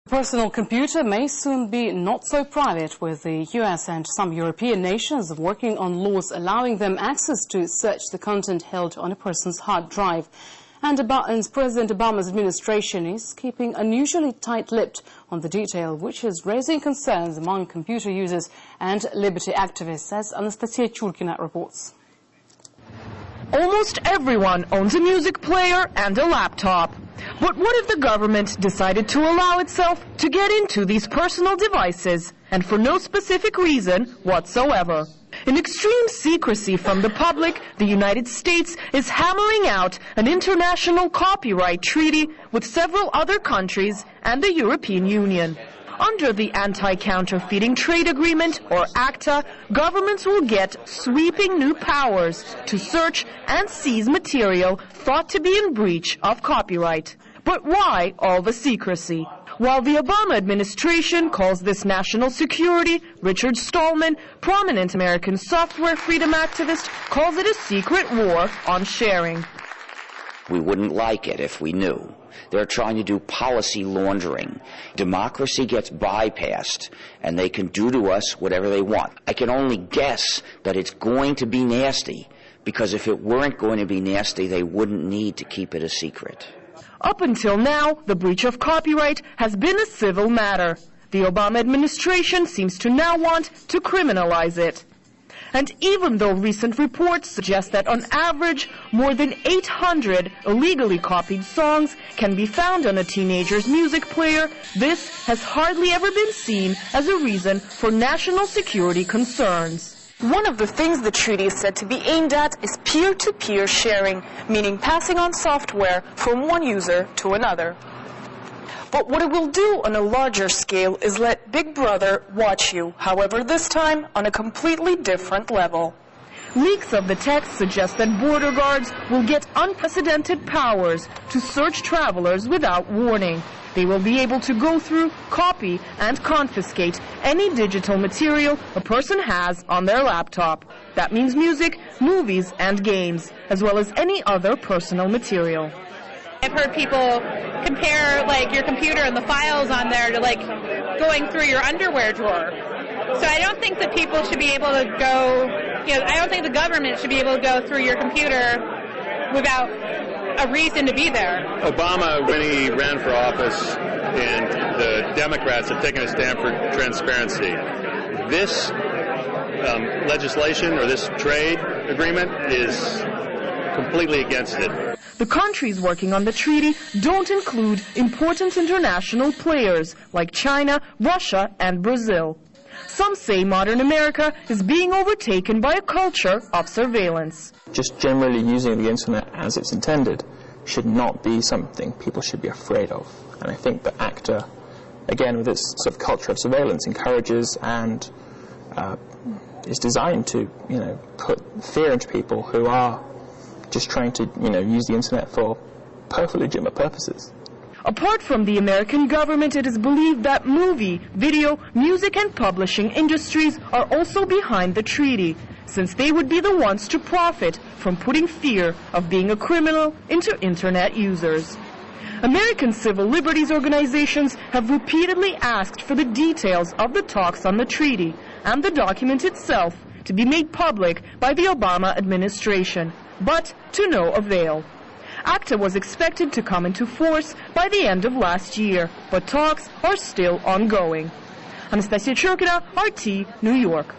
Personal computer may soon be not so private, with the US and some European nations working on laws allowing them access to search the content held on a person's hard drive. And President Obama's administration is keeping unusually tight-lipped on the detail, which is raising concerns among computer users and liberty activists, as Anastasia Churkina reports. Almost everyone owns a music player and a laptop. But what if the government decided to allow itself to get into these personal devices, and for no specific reason whatsoever? In extreme secrecy from the public, the United States is hammering out an international copyright treaty with several other countries and the European Union. Under the Anti-Counterfeiting Trade Agreement, or ACTA, governments will get sweeping new powers to search and seize material thought to be in breach of copyright. But why all the secrecy? While the Obama administration calls this national security, Richard Stallman, prominent American software freedom activist, calls it a secret war on sharing. We wouldn't like it if we knew. They're trying to do policy laundering. Democracy gets bypassed, and they can do to us whatever they want. I can only guess that it's going to be nasty, because if it weren't going to be nasty, they wouldn't need to keep it a secret. Up until now, the breach of copyright has been a civil matter. The Obama administration seems to now want to criminalize it. And even though recent reports suggest that on average, more than 800 illegally copied songs can be found on a teenager's music player, this has hardly ever been seen as a reason for national security concerns. One of the things the treaty is said to be aimed at is peer-to-peer sharing, meaning passing on software from one user to another. But what it will do on a larger scale is let Big Brother watch you, however this time on a completely different level. Leaks of the text suggest that border guards will get unprecedented powers to search travelers without warning. They will be able to go through, copy, and confiscate any digital material a person has on their laptop. That means music, movies, and games, as well as any other personal material. I've heard people compare your computer and the files on there to going through your underwear drawer. So I don't think that people should be able to go, I don't think the government should be able to go through your computer without a reason to be there. Obama, when he ran for office, and the Democrats have taken a stand for transparency. This legislation or this trade agreement is completely against it. The countries working on the treaty don't include important international players like China, Russia, and Brazil. Some say modern America is being overtaken by a culture of surveillance. Just generally using the internet as it's intended should not be something people should be afraid of. And I think that ACTA, again with its sort of culture of surveillance, encourages and is designed to, put fear into people who are just trying to, use the internet for perfectly legitimate purposes. Apart from the American government, it is believed that movie, video, music, and publishing industries are also behind the treaty, since they would be the ones to profit from putting fear of being a criminal into internet users. American civil liberties organizations have repeatedly asked for the details of the talks on the treaty and the document itself to be made public by the Obama administration, but to no avail. ACTA was expected to come into force by the end of last year, but talks are still ongoing. Anastasia Churkina, RT, New York.